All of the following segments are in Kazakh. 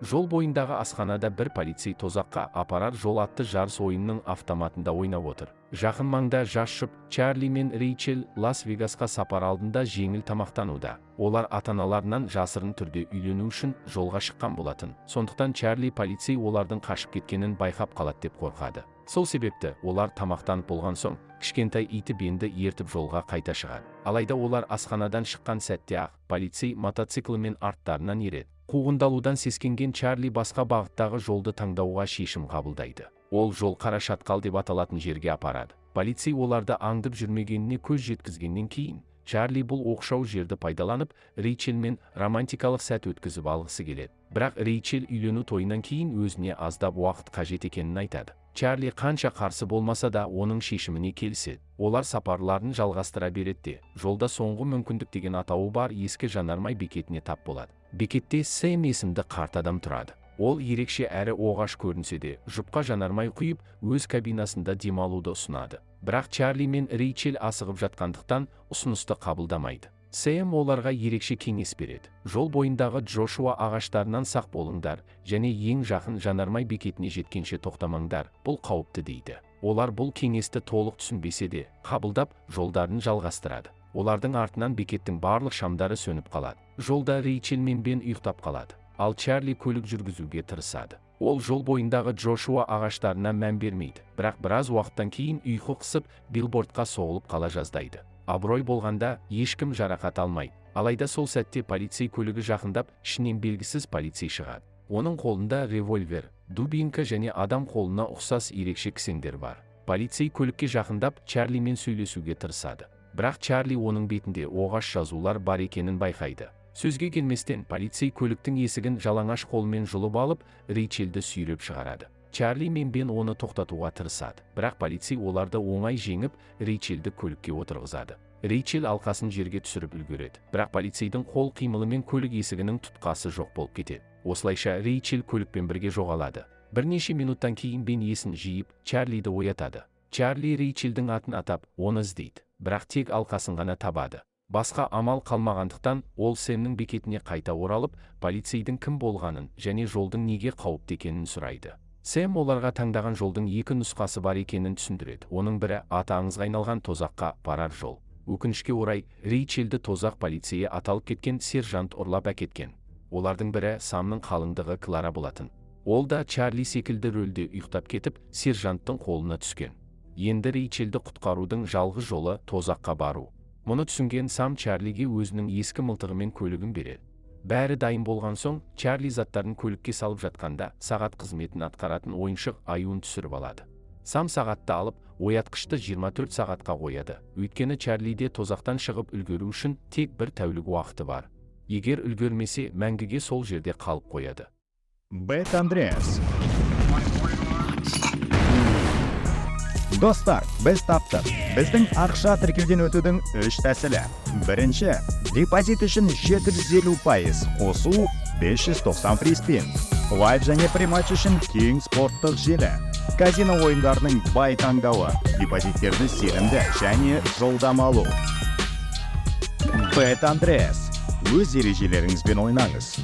Жол бойындағы асханада бір полицей тозаққа апарар жол атты жарыс ойынның автоматында ойнап отыр. Жақын маңда жас жұп Чарли мен Рейчел Лас-Вегасқа сапар алдында жеңіл тамақтануда. Олар ата-аналарынан жасырын түрде үйлену үшін жолға шыққан болатын. Сондықтан Чарли полицей олардың қашып кеткенін байқап қалады деп қорқады. Сол себепті олар тамақтанып болған соң кішкентай иті Бенді ертіп жолға қайта шығады. Алайда олар асханадан шыққан сәтте-ақ полицей мотоциклімен арттарынан ереді. Қуғындалудан сескенген Чарли басқа бағыттағы жолды таңдауға шешім қабылдайды. Ол жол қара шатқал деп аталатын жерге апарады. Полицей оларды аңдып жүрмегеніне көз жеткізгеннен кейін, Чарли бұл оқшау жерді пайдаланып, Рейчелмен романтикалық сәт өткізіп алғысы келеді. Бірақ Рейчел үйлену тойынан кейін өзіне аздап уақыт қажет екенін айтады. Чарли қанша қарсы болмаса да оның шешіміне келіседі. Олар сапарларын жалғастыра береді. Жолда соңғы мүмкіндік деген атауы бар ескі жанармай бекетіне тап болады. Бекетте Сэм есімді қарт адам тұрады. Ол ерекше әрі оғаш көрінсе де, жұпқа жанармай құйып, өз кабинасында демалуды ұсынады. Бірақ Чарли мен Рейчел асығып жатқандықтан ұсынысты қабылдамайды. Сэм оларға ерекше кеңес береді. Жол бойындағы Джошуа ағаштарынан сақ болыңдар және ең жақын жанармай бекетіне жеткенше тоқтамаңдар, бұл қауіпті дейді. Олар бұл кеңесті толық түсінбесе де, қабылдап, жолдарын жалғастырады. Олардың артынан бекеттің барлық шамдары сөніп қалады. Жолда Рейчел мен Бен ұйықтап қалады. Ал Чарли көлік жүргізуге тырысады. Ол жол бойындағы Джошуа ағаштарына мән бермейді. Бірақ біраз уақыттан кейін ұйқы қысып, билбордқа соғылып қала жаздайды. Абырой болғанда ешкім жарақат алмайды. Алайда сол сәтте полицей көлігі жақындап, ішінен белгісіз полицей шығады. Оның қолында револьвер, дубинка және адам қолына ұқсас ерекше кісендер бар. Полицей көлікке жақындап, Чарлимен сөйлесуге тырысады. Бірақ Чарли оның бетінде оғаш жазулар бар екенін байқайды. Сөзге келместен полицей көліктің есігін жалаңаш қолмен жұлып алып, Рейчелді сүйреп шығарады. Чарли мен Бен оны тоқтатуға тырысады. Бірақ полицей оларды оңай жеңіп, Рейчелді көлікке отырғызады. Рейчел алқасын жерге түсіріп үлгереді. Бірақ полицейдің қол қимылымен көлік есігінің тұтқасы жоқ болып кетеді. Осылайша Рейчел көлікпен бірге жоғалады. Бірнеше минуттан кейін Бен есін жиып, Чарлиді оятады. Чарли Рейчелдің атын атап, оны іздейді. Бірақ тек алқасын ғана табады. Басқа амал қалмағандықтан, ол Сэмнің бекетіне қайта оралып, полицейдің кім болғанын және жолдың неге қауіпті екенін сұрайды. Сэм оларға таңдаған жолдың екі нұсқасы бар екенін түсіндіреді. Оның бірі аты аңызға айналған тозаққа барар жол. Өкінішке орай, Рейчелді тозақ полицейі аталып кеткен сержант ұрлап әкеткен. Олардың бірі Самның қалыңдығы Клара болатын. Ол да Чарли секілді рөлде ұйықтап кетіп, сержанттың қолына түскен. Енді Рейчелді құтқарудың жалғыз жолы тозаққа бару. Мұны түсінген Сам Чарлиге өзінің ескі мылтығымен көлігін береді. Бәрі дайын болған соң, Чарли заттарын көлікке салып жатқанда, сағат қызметін атқаратын ойыншық аюын түсіріп алады. Сам сағатты алып, оятқышты 24 сағатқа қояды. Өйткені Чарлиде тозақтан шығып үлгеру үшін тек бір тәулік уақыты бар. Егер үлгермесе, мәңгіге сол жерде қалып қояды. Бет Андреас. Достар, біз таптық. Біздің ақша тіркеуден өтудің 3 тәсілі. Бірінші, депозит үшін 750%, қосу 590 фриспин. Лайв және прематч үшін кең спорттық желі. Казино ойындарының бай таңдауы, депозиттерді сенімді және жылдам алу. Бет Андреас. Өз ережелеріңізбен ойнаңыз.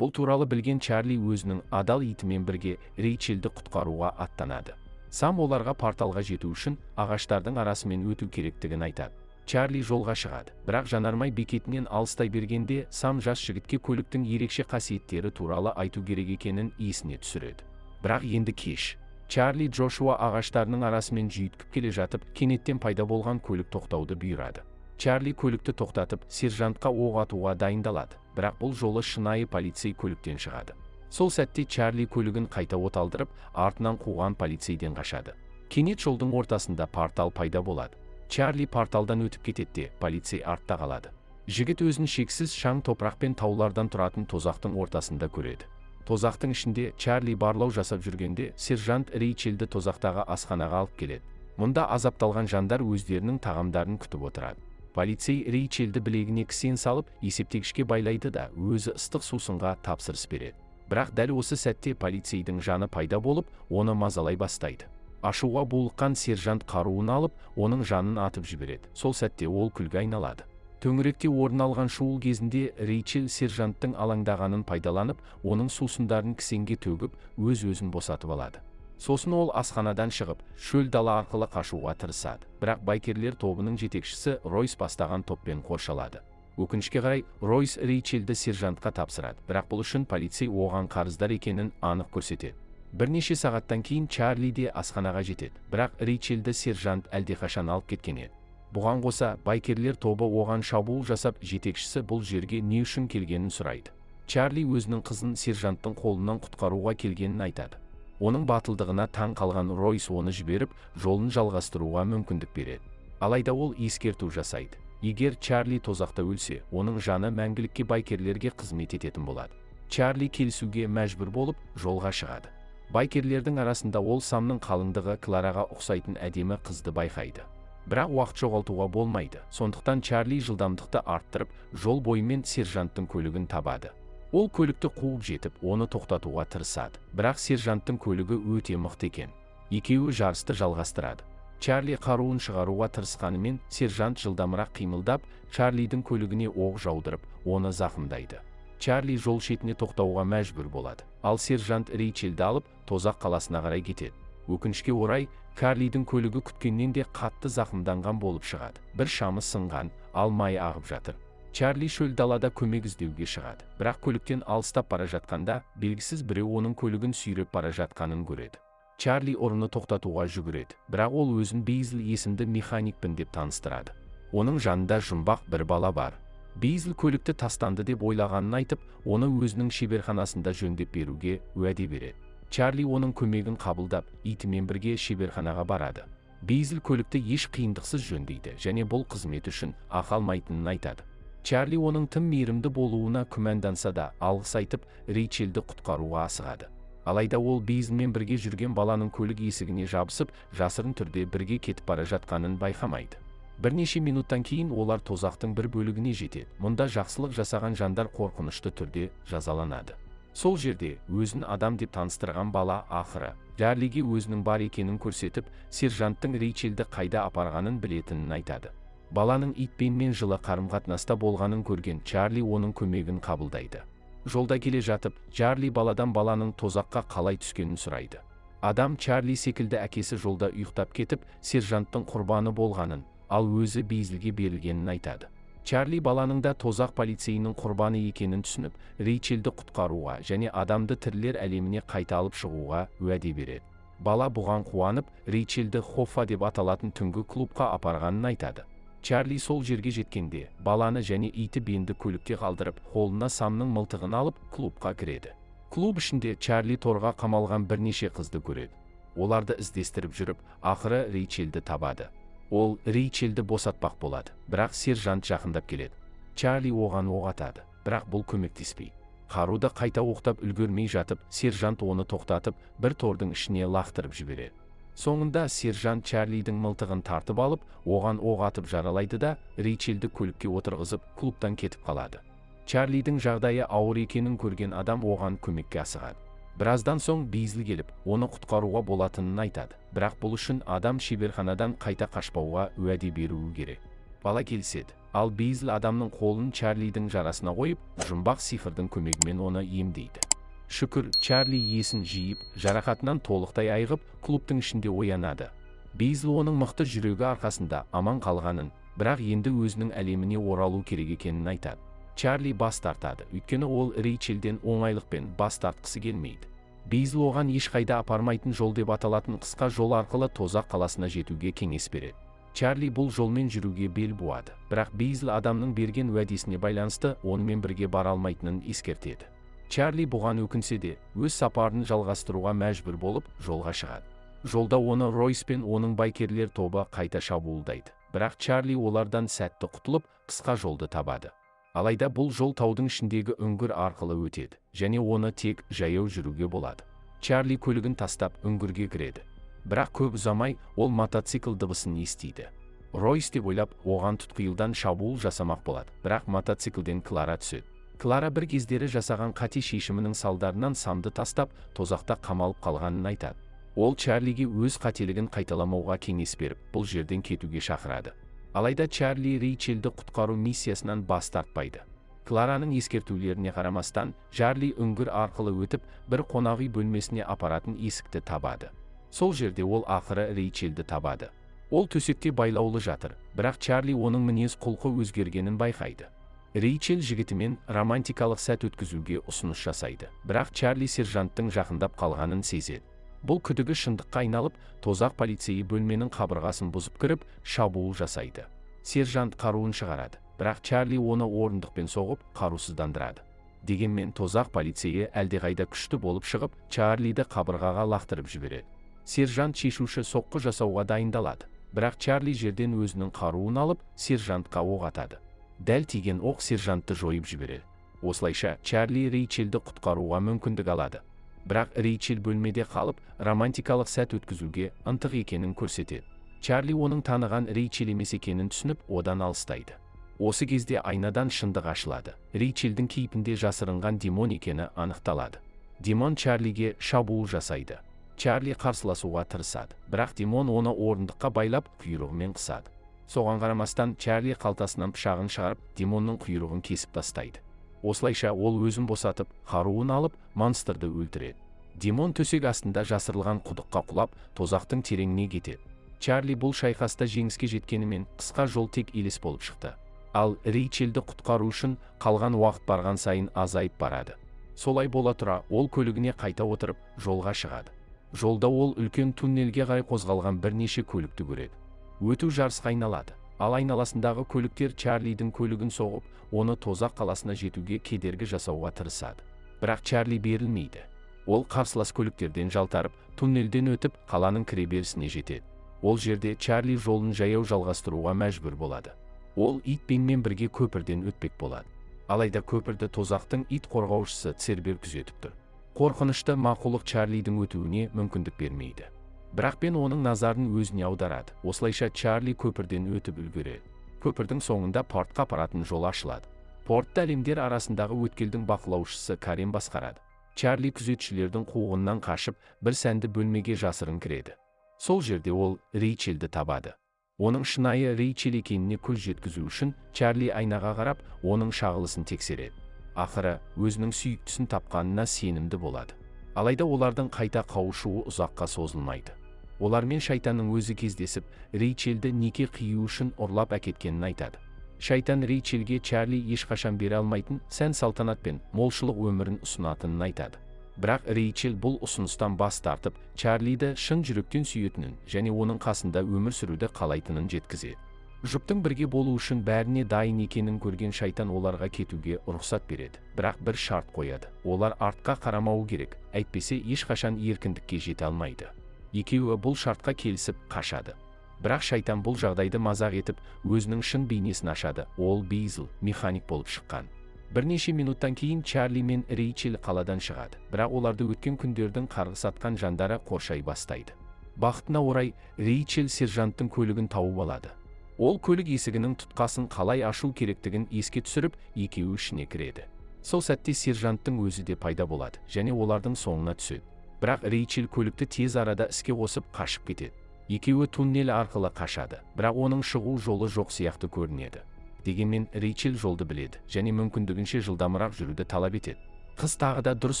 Бұл туралы білген Чарли өзінің адал итімен бірге Рейчелді құтқаруға аттанады. Сам оларға порталға жету үшін ағаштардың арасымен өту керектігін айтады. Чарли жолға шығады. Бірақ жанармай бекетінен алыстай бергенде Сам жас жігітке көліктің ерекше қасиеттері туралы айту керек екенін есіне түсіреді. Бірақ енді кеш. Чарли Джошуа ағаштарының арасымен жүйткіп келе жатып, кенеттен пайда болған көлік тоқтауды бұйырады. Чарли көлікті тоқтатып, сержантқа оқ атуға дайындалады. Бірақ бұл жолы шынайы полицей көліктен шығады. Сол сәтте Чарли көлігін қайта оталдырып, артынан қуған полицейден қашады. Кенет жолдың ортасында портал пайда болады. Чарли порталдан өтіп кетеді, полицей артта қалады. Жігіт өзін шексіз шаң топырақ пен таулардан тұратын тозақтың ортасында көреді. Тозақтың ішінде Чарли барлау жасап жүргенде, сержант Рейчелді тозақтағы асханаға алып келеді. Мұнда азапталған жандар өздерінің тағамдарын күтіп отырады. Полицей Рейчелді білегіне кісен салып, есептегішке байлайды да өзі ыстық сусынға тапсырыс береді. Бірақ дәл осы сәтте полицейдің жаны пайда болып, оны мазалай бастайды. Ашуға булыққан сержант қаруын алып, оның жанын атып жібереді. Сол сәтте ол күлге айналады. Төңіректе орын алған шуыл кезінде Рейчел сержанттың алаңдағанын пайдаланып, оның сусындарын кісенге төгіп, өз-өзін босатып алады. Сосын ол асханадан шығып, шөл дала арқылы қашуға тырысады. Бірақ байкерлер тобының жетекшісі Ройс бастаған топпен қоршалады. Өкінішке қарай, Ройс Рейчелді сержантқа тапсырады, бірақ бұл үшін полицей оған қарыздар екенін анық көрсетеді. Бірнеше сағаттан кейін Чарли де асханаға жетеді, бірақ Рейчелді сержант әлдеқашан алып кеткен еді. Бұған қоса, байкерлер тобы оған шабуыл жасап, жетекшісі бұл жерге не үшін келгенін сұрайды. Чарли өзінің қызын сержанттың қолынан құтқаруға келгенін айтады. Оның батылдығына таң қалған Ройс оны жіберіп, жолын жалғастыруға мүмкіндік береді. Алайда ол ескерту жасайды. Егер Чарли тозақта өлсе, оның жаны мәңгілікке байкерлерге қызмет ететін болады. Чарли келісуге мәжбүр болып, жолға шығады. Байкерлердің арасында ол Самның қалыңдығы Клараға ұқсайтын әдемі қызды байқайды. Бірақ уақыт жоғалтуға болмайды. Сондықтан Чарли жылдамдықты арттырып, жол бойымен сержанттың көлігін табады. Ол көлікті қуып жетіп, оны тоқтатуға тырысады. Бірақ сержанттың көлігі өте мықты екен. Екеуі жарысты жалғастырады. Чарли қаруын шығаруға тырысқанымен, сержант жылдамырақ қимылдап, Чарлидің көлігіне оқ жаудырып, оны зақымдайды. Чарли жол шетіне тоқтауға мәжбүр болады. Ал сержант Рейчелді алып, Тозақ қаласына қарай кетеді. Өкінішке орай, Чарлидің көлігі күткеннен де қатты зақымданған болып шығады. Бір шамы сынған, ал май ағып жатыр. Чарли шөл далада көмек іздеуге шығады. Бірақ көліктен алыстап бара жатқанда, белгісіз біреу оның көлігін сүйреп бара жатқанын көреді. Чарли ұрыны тоқтатуға жүгіреді, бірақ ол өзін Бейзл есімді механикпін деп таныстырады. Оның жанында жұмбақ бір бала бар. Бейзл көлікті тастанды деп ойлағанын айтып, оны өзінің шеберханасында жөндеп беруге уәде береді. Чарли оның көмегін қабылдап, итімен бірге шеберханаға барады. Бейзл көлікті еш қиындықсыз жөндейді және бұл қызмет үшін ақы алмайтынын айтады. Чарли оның тым мейірімді болуына күмәнданса да, алғыс айтып, Рейчелді құтқаруға асығады. Алайда ол Бейзлмен бірге жүрген баланың көлік есігіне жабысып, жасырын түрде бірге кетіп бара жатқанын байқамайды. Бірнеше минуттан кейін олар Тозақтың бір бөлігіне жетеді. Мұнда жақсылық жасаған жандар қорқынышты түрде жазаланады. Сол жерде өзін адам деп таныстырған бала ақыры Чарлиге өзінің бар екенін көрсетіп, сержанттың Рейчелді қайда апарғанын білетінін айтады. Баланың итпенмен жылы қарым-қатынаста болғанын көрген Чарли оның көмегін қабылдайды. Жолда келе жатып, Чарли баладан баланың Тозаққа қалай түскенін сұрайды. Адам Чарли секілді әкесі жолда ұйықтап кетіп, сержанттың құрбаны болғанын, ал өзі Бейзлге берілгенін айтады. Чарли баланың да Тозақ полицейінің құрбаны екенін түсініп, Рейчелді құтқаруға және адамды тірілер әлеміне қайта алып шығуға уәде береді. Бала бұған қуанып, Рейчелді Хоффа деп аталатын түнгі клубқа апарғанын айтады. Чарли сол жерге жеткенде, баланы және иті Бенді көлікте қалдырып, қолына Самның мылтығын алып, клубқа кіреді. Клуб ішінде Чарли торға қамалған бірнеше қызды көреді. Оларды іздестіріп жүріп, ақыры Рейчелді табады. Ол Рейчелді босатпақ болады, бірақ сержант жақындап келеді. Чарли оған оқ атады, бірақ бұл көмектеспей. Қаруды қайта оқтап үлгермей жатып, сержант оны тоқтатып, бір тордың ішіне лақтырып жібереді. Соңында сержант Чарлидің мылтығын тартып алып, оған оқ атып жаралайды да, Рейчелді көлікке отырғызып, клубтан кетіп қалады. Чарлидің жағдайы ауыр екенін көрген адам оған көмекке асығады. Біраздан соң Бейзл келіп, оны құтқаруға болатынын айтады, бірақ бұл үшін адам шеберханадан қайта қашпауға уәде беруі керек. Бала келіседі, ал Бейзл адамның қолын Чарлидің жарасына қойып, жұмбақ сифырдың көмегімен оны емдейді. Шүкір, Чарли есін жиып, жарақатынан толықтай айығып, клубтың ішінде оянады. Бейзл оның мықты жүрегі арқасында аман қалғанын, бірақ енді өзінің әлеміне оралу керек екенін айтады. Чарли бас тартады, өйткені ол Рейчелден оңайлықпен бас тартқысы келмейді. Бейзл оған ешқайда апармайтын жол деп аталатын қысқа жол арқылы Тозақ қаласына жетуге кеңес береді. Чарли бұл жолмен жүруге бел буады, бірақ Бейзл адамның берген уәдесіне байланысты онымен бірге бара алмайтынын ескертеді. Чарли бұған өкінсе де, өз сапарын жалғастыруға мәжбүр болып, жолға шығады. Жолда оны Ройс пен оның байкерлер тобы қайта шабуылдайды, бірақ Чарли олардан сәтті құтылып, қысқа жолды табады. Алайда бұл жол таудың ішіндегі үңгір арқылы өтеді, және оны тек жаяу жүруге болады. Чарли көлігін тастап үңгірге кіреді. Бірақ көп ұзамай, ол мотоцикл дыбысын естиді. Ройс деп ойлап, оған тұтқиылдан шабуыл жасамақ болады, бірақ мотоциклден Клара түседі. Клара бір кездері жасаған қате шешімінің салдарынан Самды тастап, Тозақта қамалып қалғанын айтады. Ол Чарлиге өз қателігін қайталамауға кеңес беріп, бұл жерден кетуге шақырады. Алайда Чарли Рейчелді құтқару миссиясынан бас тартпайды. Клараның ескертулеріне қарамастан, Чарли үңгір арқылы өтіп, бір қонақүй бөлмесіне апаратын есікті табады. Сол жерде ол ақыры Рейчелді табады. Ол төсекте байлаулы жатыр, бірақ Чарли оның мінез құлқы өзгергенін байқайды. Рейчел жігітімен романтикалық сәт өткізуге ұсыныс жасайды, бірақ Чарли сержанттың жақындап қалғанын сезеді. Бұл күдігі шындыққа айналып, тозақ полицейі бөлменің қабырғасын бұзып кіріп, шабуыл жасайды. Сержант қаруын шығарады, бірақ Чарли оны орындықпен соғып, қарусыздандырады. Дегенмен тозақ полицейі әлдеқайда күшті болып шығып, Чарлиді қабырғаға лақтырып жібереді. Сержант шешуші соққы жасауға дайындалады, бірақ Чарли жерден өзінің қаруын алып, сержантқа оқ атады. Дәл тиген оқ сержантты жойып жібереді. Осылайша Чарли Рейчелді құтқаруға мүмкіндік алады. Бірақ Рейчел бөлмеде қалып, романтикалық сәт өткізуге ынтық екенін көрсетеді. Чарли оның таныған Рейчел емес екенін түсініп, одан алыстайды. Осы кезде айнадан шындық ашылады. Рейчелдің кейпінде жасырынған Димон екені анықталады. Димон Чарлиге шабуыл жасайды. Чарли қарсыласуға тырысады, бірақ Димон оны орындыққа байлап, құйрығымен қысады. Соған қарамастан, Чарли қалтасынан пышағын шығарып, Димонның құйрығын кесіп тастайды. Осылайша ол өзін босатып, қаруын алып, монстрды өлтіреді. Димон төсек астында жасырылған құдыққа құлап, тозақтың тереңіне кетеді. Чарли бұл шайқаста жеңіске жеткенімен, қысқа жол тек елес болып шықты. Ал Рейчелді құтқару үшін қалған уақыт барған сайын азайып барады. Солай бола тұра, ол көлігіне қайта отырып, жолға шығады. Жолда ол үлкен туннелге қарай қозғалған бірнеше көлікті көреді. Өту жарысқа айналады. Ал айналасындағы көліктер Чарлидің көлігін соғып, оны тозақ қаласына жетуге кедергі жасауға тырысады. Бірақ Чарли берілмейді. Ол қарсылас көліктерден жалтарып, туннелден өтіп, қаланың кіреберісіне жетеді. Ол жерде Чарли жолын жаяу жалғастыруға мәжбүр болады. Ол итпенмен бірге көпірден өтпек болады. Алайда көпірді тозақтың ит қорғаушысы Цербер күзетіп тұр. Қорқынышты мақұлық Чарлидің өтуіне мүмкіндік бермейді. Бірақ пен оның назарын өзіне аударады. Осылайша Чарли көпірден өтіп үлгереді. Көпірдің соңында портқа апаратын жол ашылады. Портты әлемдер арасындағы өткелдің бақылаушысы Карен басқарады. Чарли күзетшілердің қуғынынан қашып, бір сәнді бөлмеге жасырын кіреді. Сол жерде ол Рейчелді табады. Оның шынайы Рейчел екеніне көз жеткізу үшін Чарли айнаға қарап, оның шағылысын тексереді. Ақыры, өзінің сүйіктісін тапқанына сенімді болады. Алайда олардың қайта қауышуы ұзаққа созылмайды. Олармен шайтанның өзі кездесіп, Рейчелді неке қию үшін ұрлап әкеткенін айтады. Шайтан Рейчелге Чарли ешқашан бере алмайтын сән-салтанатпен молшылық өмірін ұсынатынын айтады. Бірақ Рейчел бұл ұсыныстан бас тартып, Чарлиді шын жүректен сүйетінін және оның қасында өмір сүруді қалайтынын жеткізеді. Жұптың бірге болу үшін бәріне дайын екенін көрген шайтан оларға кетуге рұқсат береді. Бірақ бір шарт қояды. Олар артқа қарамауы керек, әйтпесе ешқашан еркіндікке жете алмайды. Екеуі бұл шартқа келісіп қашады. Бірақ шайтан бұл жағдайды мазақ етіп, өзінің шын бейнесін ашады. Ол Бейзл, механик болып шыққан. Бірнеше минуттан кейін Чарли мен Рейчел қаладан шығады. Бірақ оларды өткен күндердің қарғыс атқан жандары қоршай бастайды. Бақытына орай, Рейчел сержанттың көлігін тауып алады. Ол көлік есігінің тұтқасын қалай ашу керектігін еске түсіріп, екеуі ішіне кіреді. Сол сәтте сержанттың өзі де пайда болады, және олардың соңына түседі. Бірақ Рейчел көлікті тез арада іске қосып қашып кетеді. Екеуі туннел арқылы қашады, бірақ оның шығу жолы жоқ сияқты көрінеді. Дегенмен Рейчел жолды біледі, және мүмкіндігінше жылдамырақ жүруді талап етеді. Қыз тағы да дұрыс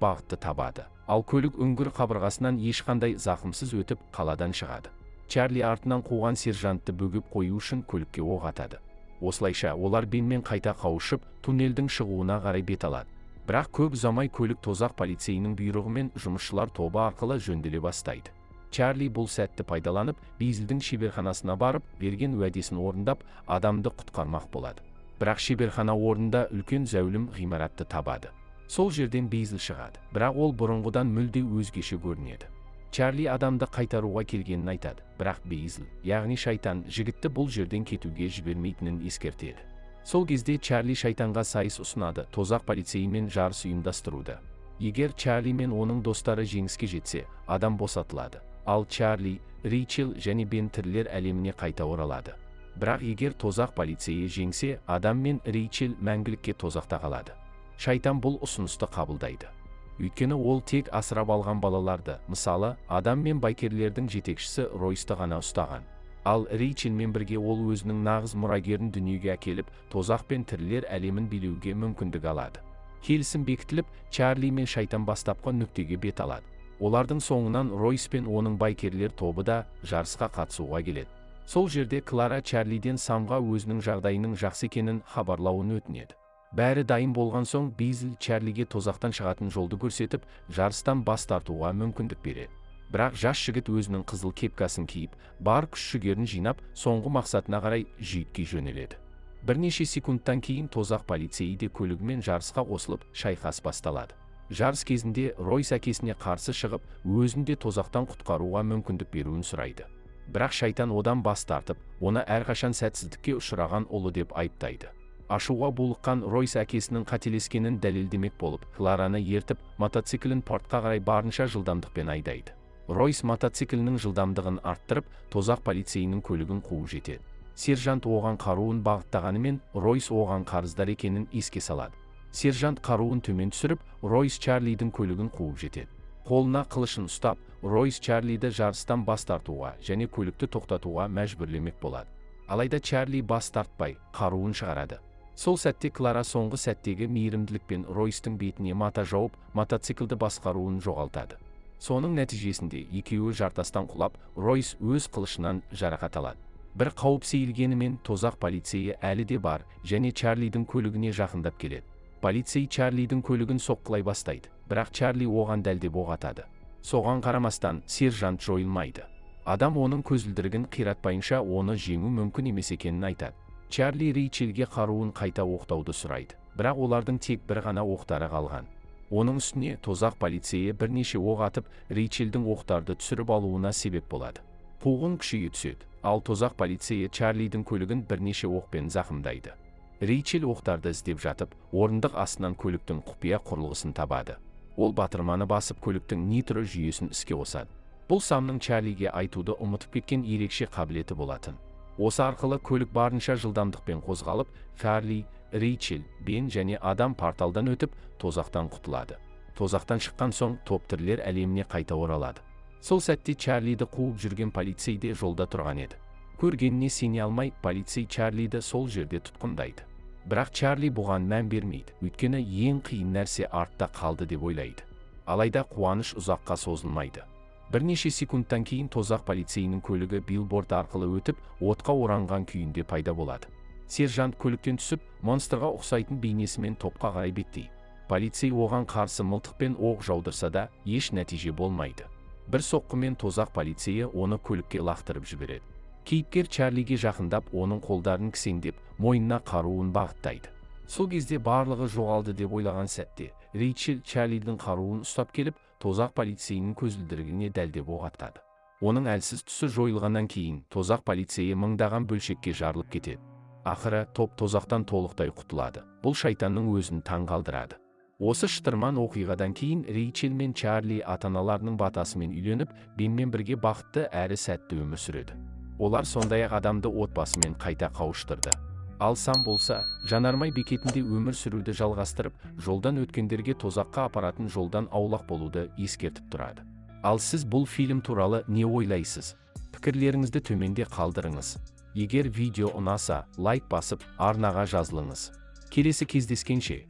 бағытты табады, ал көлік үңгір қабырғасынан ешқандай зақымсыз өтіп қаладан шығады. Чарли артынан қуған сержантты бөгіп қою үшін көлікке оқ атады. Осылайша олар Бенмен қайта қауышып, туннелдің шығуына қарай бет алады. Бірақ көп ұзамай көлік тозақ полицейінің бұйрығымен жұмысшылар тобы арқылы жөнделе бастайды. Чарли бұл сәтті пайдаланып, Бейзлдің шеберханасына барып, берген уәдесін орындап, адамды құтқармақ болады. Бірақ шеберхана орнында үлкен зәулім ғимаратты табады. Сол жерден Бейзл шығады, бірақ ол бұрынғыдан мүлде өзгеше көрінеді. Чарли адамды қайтаруға келгенін айтады, бірақ Бейзл, яғни шайтан, жігітті бұл жерден кетуге жібермейтінін ескертеді. Сол кезде Чарли шайтанға сайыс ұсынады, тозақ полицеймен жарыс ұйымдастыруды. Егер Чарли мен оның достары жеңіске жетсе, адам босатылады. Ал Чарли, Рейчел және Бен тірілер әлеміне қайта оралады. Бірақ егер тозақ полицейі жеңсе, адам мен Рейчел мәңгілікке тозақта қалады. Шайтан бұл ұсынысты қабылдайды. Өйткені ол тек асырап алған балаларды, мысалы, адам мен байкерлердің жетекшісі Ройсты ғана ұстаған. Ал Рейчелмен бірге ол өзінің нағыз мұрагерін дүниеге әкеліп, тозақ пен тірілер әлемін билеуге мүмкіндік алады. Келісім бекітіліп, Чарли мен шайтан бастапқы нүктеге бет алады. Олардың соңынан Ройс пен оның байкерлер тобы да жарысқа қатысуға келеді. Сол жерде Клара Чарлиден Самға өзінің жағдайының жақсы екенін хабарлауын өтінеді. Бәрі дайын болған соң Бейзіл Чарлиге тозақтан шығатын жолды көрсетіп, жарыстан бас тартуға мүмкіндік береді. Бірақ жас жігіт өзінің қызыл кепкасын киіп, бар күш-жігерін жинап, соңғы мақсатына қарай жүйітке жөнеледі. Бірнеше секундтан кейін тозақ полицейі де көлігімен жарысқа қосылып, шайқас басталады. Жарыс кезінде Ройс әкесіне қарсы шығып, өзін де тозақтан құтқаруға мүмкіндік беруін сұрайды. Бірақ шайтан одан бас тартып, оны әрқашан сәтсіздікке ұшыраған ұлы деп айыптайды. Ашуға булыққан Ройс әкесінің қателескенін дәлелдемек болып, Клараны ертіп, мотоциклін портқа қарай барынша жылдамдықпен айдайды. Ройс мотоциклінің жылдамдығын арттырып, тозақ полицейінің көлігін қуып жетеді. Сержант оған қаруын бағыттағанымен, Ройс оған қарыздар екенін еске салады. Сержант қаруын төмен түсіріп, Ройс Чарлидің көлігін қуып жетеді. Қолына қылышын ұстап, Ройс Чарлиді жарыстан бас тартуға және көлікті тоқтатуға мәжбүрлемек болады. Алайда Чарли бас тартпай, қаруын шығарады. Сол сәтте Клара соңғы сәттегі мейірімділікпен Ройстың бетіне мата жауып, мотоциклді басқаруын жоғалтады. Соның нәтижесінде екеуі жартастан құлап, Ройс өз қылышынан жарақат алады. Бір қауіп сейілгенімен тозақ полицейі әлі де бар және Чарлидің көлігіне жақындап келеді. Полицей Чарлидің көлігін соққылай бастайды, бірақ Чарли оған дәлдеп оқ атады. Соған қарамастан, сержант жойылмайды. Адам оның көзілдірігін қиратпайынша оны жеңу мүмкін емес екенін айтады. Чарли Рейчелге қаруын қайта оқтауды сұрайды, бірақ олардың тек бір ғана оқтары қалған. Оның үстіне тозақ полицейі бірнеше оқ атып, Рейчелдің оқтарды түсіріп алуына себеп болады. Қуғын күшейе түседі, ал тозақ полицейі Чарлидің көлігін бірнеше оқпен зақымдайды. Рейчел оқтарды іздеп жатып, орындық астынан көліктің құпия құрылғысын табады. Ол батырманы басып көліктің нитро жүйесін іске қосады. Бұл самның Чарлиге айтуды ұмытып кеткен ерекше қабілеті болатын. Осы арқылы көлік барынша жылдамдықпен қозғалып, Чарли, Рейчел, Бен және адам порталдан өтіп, тозақтан құтылады. Тозақтан шыққан соң топ тірілер әлеміне қайта оралады. Сол сәтте Чарлиді қуып жүрген полицей де жолда тұрған еді. Көргеніне сене алмай, полицей Чарлиді сол жерде тұтқындайды. Бірақ Чарли бұған мән бермейді, өйткені ең қиын нәрсе артта қалды деп ойлайды. Алайда қуаныш ұзаққа созылмайды. Бірнеше секундтан кейін тозақ полицейінің көлігі билборд арқылы өтіп, отқа оранған күйінде пайда болады. Сержант көліктен түсіп, монстрға ұқсайтын бейнесімен топқа қарай беттейді. Полицей оған қарсы мылтықпен оқ жаудырса да, еш нәтиже болмайды. Бір соққымен тозақ полицейі оны көлікке лақтырып жібереді. Кейіпкер Чарлиге жақындап, оның қолдарын кісендеп, мойнына қаруын бағыттайды. Сол кезде барлығы жоғалды деп ойлаған сәтте, Рейчел Чарлидің қаруын ұстап келіп, тозақ полицейінің көзілдірігіне дәлдеп оқ атады. Оның әлсіз тұсы жойылғаннан кейін, тозақ полицейі мыңдаған бөлшекке жарылып кетеді. Ақыры топ тозақтан толықтай құтылады. Бұл шайтанның өзін таң қалдырады. Осы шытырман оқиғадан кейін Рейчел мен Чарли ата-аналарының батасымен үйленіп, Бенмен бірге бақытты әрі сәтті өмір сүреді. Олар сондай-ақ адамды отбасымен қайта қауыштырды. Ал Сам болса, жанармай бекетінде өмір сүруді жалғастырып, жолдан өткендерге тозаққа апаратын жолдан аулақ болуды ескертіп тұрады. Ал сіз бұл фильм туралы не ойлайсыз? Пікірлеріңізді төменде қалдырыңыз. Егер видео ұнаса, лайк басып, арнаға жазылыңыз. Келесі кездескенше.